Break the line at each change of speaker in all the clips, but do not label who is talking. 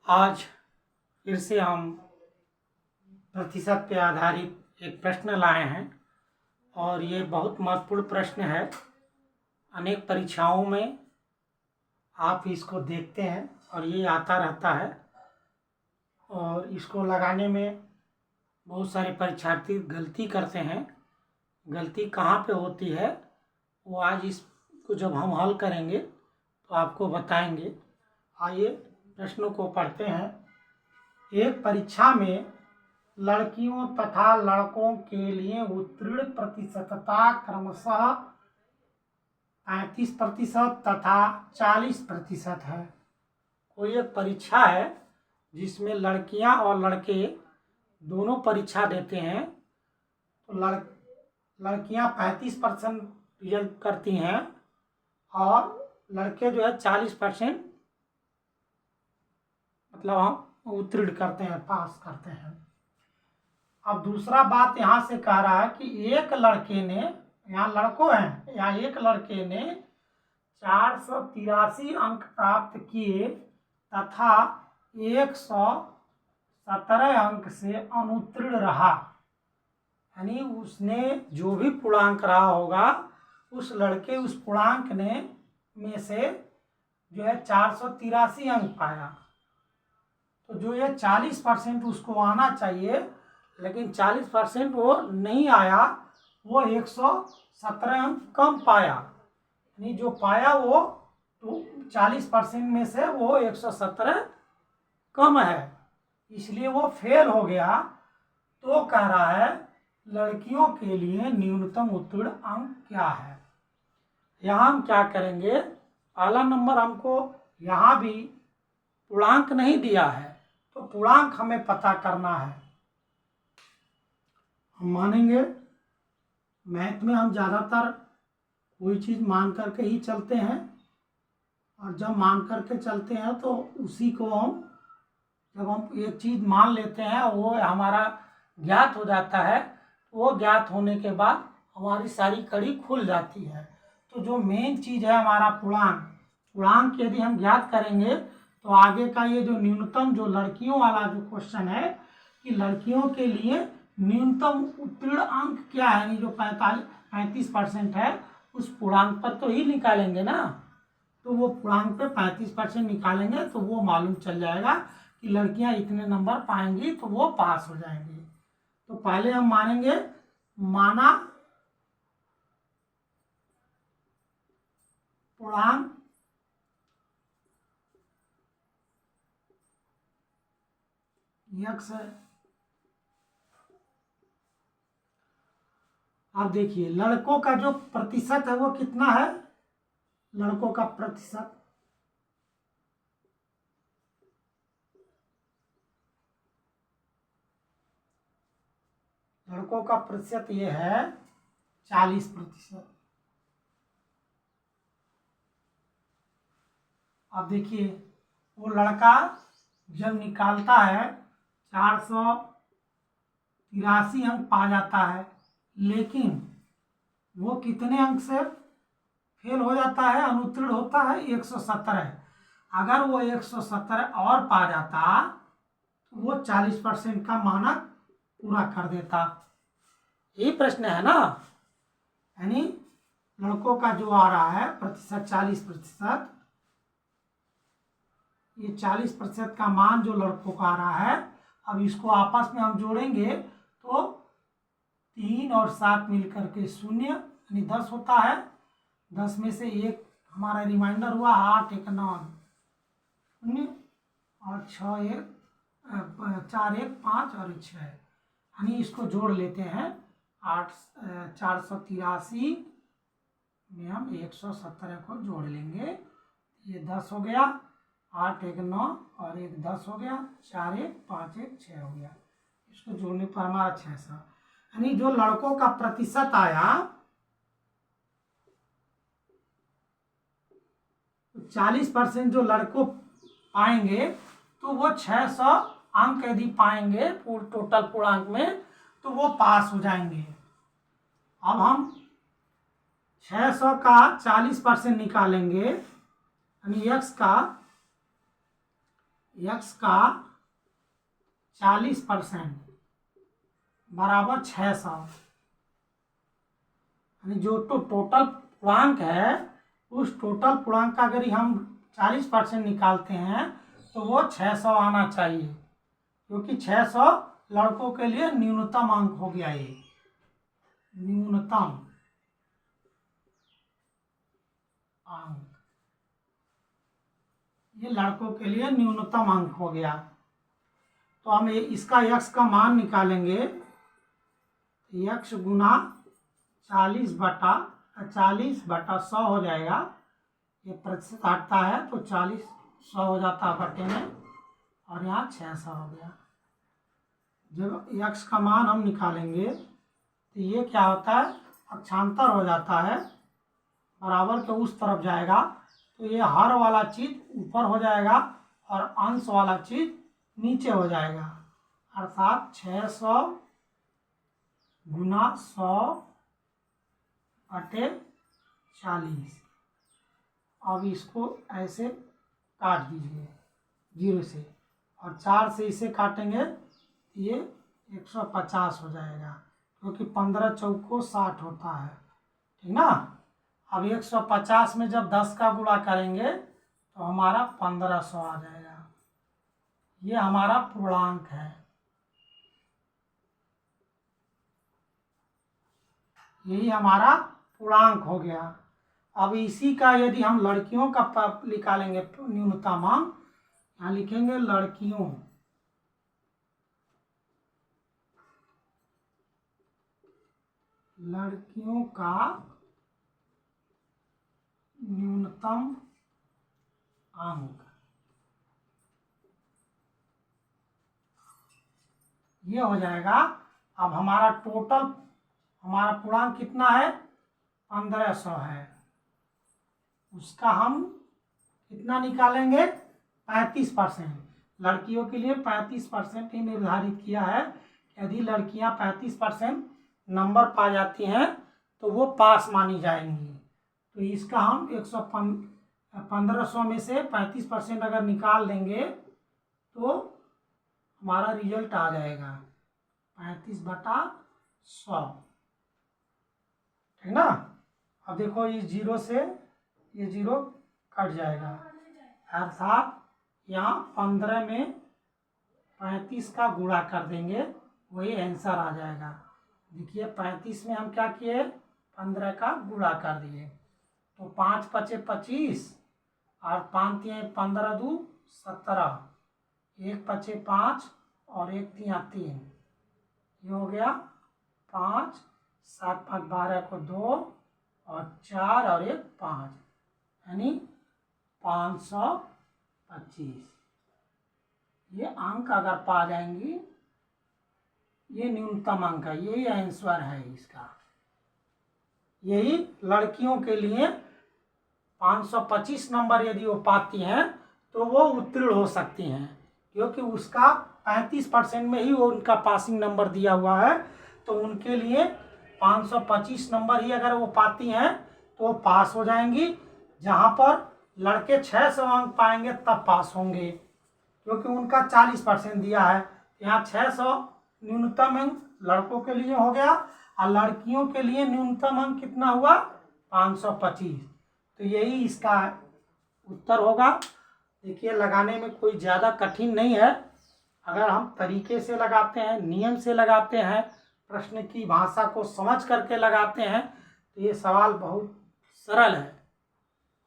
आज फिर से हम प्रतिशत पे आधारित एक प्रश्न लाए हैं और ये बहुत महत्वपूर्ण प्रश्न है। अनेक परीक्षाओं में आप इसको देखते हैं और ये आता रहता है और इसको लगाने में बहुत सारे परीक्षार्थी गलती करते हैं। गलती कहाँ पे होती है वो आज इसको जब हम हल करेंगे तो आपको बताएंगे। आइए प्रश्नों को पढ़ते हैं। एक परीक्षा में लड़कियों तथा लड़कों के लिए उत्तीर्ण प्रतिशतता क्रमशः 35% तथा 40% है। कोई एक परीक्षा है जिसमें लड़कियां और लड़के दोनों परीक्षा देते हैं, तो लड़कियां 35% रिजल्ट करती हैं और लड़के जो है 40% मतलब हम उत्तीर्ण करते हैं, पास करते हैं। अब दूसरा बात यहाँ से कह रहा है कि एक लड़के ने, यहाँ लड़कों हैं, यहाँ एक लड़के ने 483 अंक प्राप्त किए तथा 117 अंक से अनुत्तीर्ण रहा। यानी उसने जो भी पूर्णांक रहा होगा उस लड़के उस पूर्णांक ने में से जो है 483 अंक पाया। तो जो ये 40% उसको आना चाहिए, लेकिन 40% वो नहीं आया, वो 117 अंक कम पाया। यानी जो पाया वो तो 40% में से वो 117 कम है, इसलिए वो फेल हो गया। तो कह रहा है लड़कियों के लिए न्यूनतम उत्तीर्ण अंक क्या है। यहाँ हम क्या करेंगे, पहला नंबर हमको यहाँ भी पूर्णांक नहीं दिया है, तो पूर्णांक हमें पता करना है। हम मानेंगे मैथ में हम ज़्यादातर कोई चीज़ मान करके ही चलते हैं, और जब मान करके चलते हैं तो उसी को हम, जब हम एक चीज़ मान लेते हैं वो हमारा ज्ञात हो जाता है, वो ज्ञात होने के बाद हमारी सारी कड़ी खुल जाती है। तो जो मेन चीज़ है हमारा पूर्णांक यदि हम ज्ञात करेंगे तो आगे का ये जो न्यूनतम, जो लड़कियों वाला जो क्वेश्चन है कि लड़कियों के लिए न्यूनतम उत्तीर्ण अंक क्या है, यानी जो 35% है उस पूर्णांक पर तो ही निकालेंगे ना। तो वो पूर्णांक पे 35% निकालेंगे तो वो मालूम चल जाएगा कि लड़कियां इतने नंबर पाएंगी तो वो पास हो जाएंगी। तो पहले हम मानेंगे, माना पूर्णांक यक्स है। अब देखिए लड़कों का जो प्रतिशत है वो कितना है, लड़कों का प्रतिशत ये है 40%। अब देखिए वो लड़का जब निकालता है 483 अंक पा जाता है, लेकिन वो कितने अंक से फेल हो जाता है, अनुत्तीर्ण होता है 117। अगर वो 117 और पा जाता तो वो 40% का मानक पूरा कर देता। यही प्रश्न है ना। यानी लड़कों का जो आ रहा है प्रतिशत 40%, ये 40% का मान जो लड़कों का आ रहा है, अब इसको आपस में हम जोड़ेंगे तो 3 और 7 मिलकर के 0 यानी 10 होता है। 10 में से एक हमारा रिमाइंडर हुआ, 8 1 9 0 और 6 1 4 1 5 और 6, यानी इसको जोड़ लेते हैं। 483 में हम 117 को जोड़ लेंगे, ये 10 हो गया, 8 1 9 और एक 10 हो गया, 4 1 5 1 6 हो गया। इसको जोड़ने पर हमारा 600, यानी जो लड़कों का प्रतिशत आया 40% जो लड़कों पाएंगे तो वो 600 अंक यदि पाएंगे टोटल पूर्णांक में तो वो पास हो जाएंगे। अब हम 600 का 40% निकालेंगे, यानी x का x का 40% बराबर 600, यानी जो टोटल पूर्णांक है उस टोटल पूर्णांक का अगर हम 40% निकालते हैं तो वो 600 आना चाहिए, क्योंकि 600 लड़कों के लिए न्यूनतम अंक हो गया। ये न्यूनतम अंक, ये लड़कों के लिए न्यूनतम अंक हो गया। तो हम इसका x का मान निकालेंगे, x गुना 40/100 हो जाएगा। ये प्रतिशत हटता है तो 40/100 हो जाता है बटे में, और यहाँ 600 हो गया। जब x का मान हम निकालेंगे तो ये क्या होता है, पक्षांतर हो जाता है, बराबर के उस तरफ जाएगा, तो ये हर वाला चीज ऊपर हो जाएगा और अंश वाला चीज नीचे हो जाएगा, अर्थात 600 गुना 100/40। अब इसको ऐसे काट दीजिए 0 से, और 4 से इसे काटेंगे तो ये 150 हो जाएगा, क्योंकि 15 चौको 60 होता है, ठीक ना। अब 150 में जब 10 का गुणा करेंगे तो हमारा 1500 आ जाएगा। ये हमारा पूर्णांक है, यही हमारा पूर्णांक हो गया। अब इसी का यदि हम लड़कियों का निकालेंगे न्यूनतम अंक, यहाँ लिखेंगे लड़कियों का न्यूनतम अंक, ये हो जाएगा। अब हमारा पूर्णांक कितना है, 1500 है, उसका हम कितना निकालेंगे, 35%। लड़कियों के लिए 35% ही निर्धारित किया है। यदि लड़कियां 35% नंबर पा जाती हैं तो वो पास मानी जाएंगी। तो इसका हम 1500 में से 35% अगर निकाल देंगे तो हमारा रिजल्ट आ जाएगा 35/100, ठीक ना। अब देखो ये 0 से ये 0 कट जाएगा, अर्थात यहाँ 15 में 35 का गुणा कर देंगे, वही आंसर आ जाएगा। देखिए 35 में हम क्या किए, 15 का गुणा कर दिए, तो 5 पचे 25 और 5 तिया 15 2 17, 1 पचे 5 और 1 तिया 3, ये हो गया 5, 7 5 12 को 2 और 4 और 1 5, यानी 525। ये अंक अगर पा जाएंगी, ये न्यूनतम अंक है, यही आंसर है इसका। यही लड़कियों के लिए 525 नंबर यदि वो पाती हैं तो वो उत्तीर्ण हो सकती हैं, क्योंकि उसका 35% में ही वो उनका पासिंग नंबर दिया हुआ है। तो उनके लिए 525 नंबर ही अगर वो पाती हैं तो वो पास हो जाएंगी। जहाँ पर लड़के 600 अंक पाएंगे तब पास होंगे, क्योंकि उनका 40% दिया है। यहाँ 600 न्यूनतम अंक लड़कों के लिए हो गया, और लड़कियों के लिए न्यूनतम अंक कितना हुआ, 525। तो यही इसका उत्तर होगा। देखिए लगाने में कोई ज़्यादा कठिन नहीं है, अगर हम तरीके से लगाते हैं, नियम से लगाते हैं, प्रश्न की भाषा को समझ करके लगाते हैं, तो ये सवाल बहुत सरल है।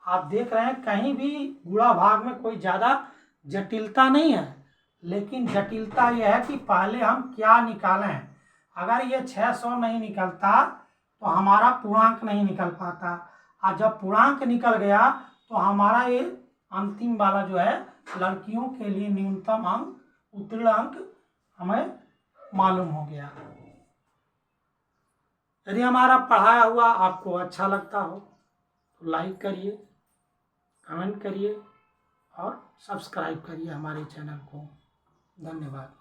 आप देख रहे हैं कहीं भी गुणा भाग में कोई ज़्यादा जटिलता नहीं है, लेकिन जटिलता यह है कि पहले हम क्या निकालें। अगर ये 600 नहीं निकलता तो हमारा पूर्णांक नहीं निकल पाता, और जब पूर्णांक निकल गया तो हमारा ये अंतिम वाला जो है लड़कियों के लिए न्यूनतम अंक, उत्तीर्ण अंक हमें मालूम हो गया। यदि हमारा पढ़ाया हुआ आपको अच्छा लगता हो तो लाइक करिए, कमेंट करिए और सब्सक्राइब करिए हमारे चैनल को। धन्यवाद।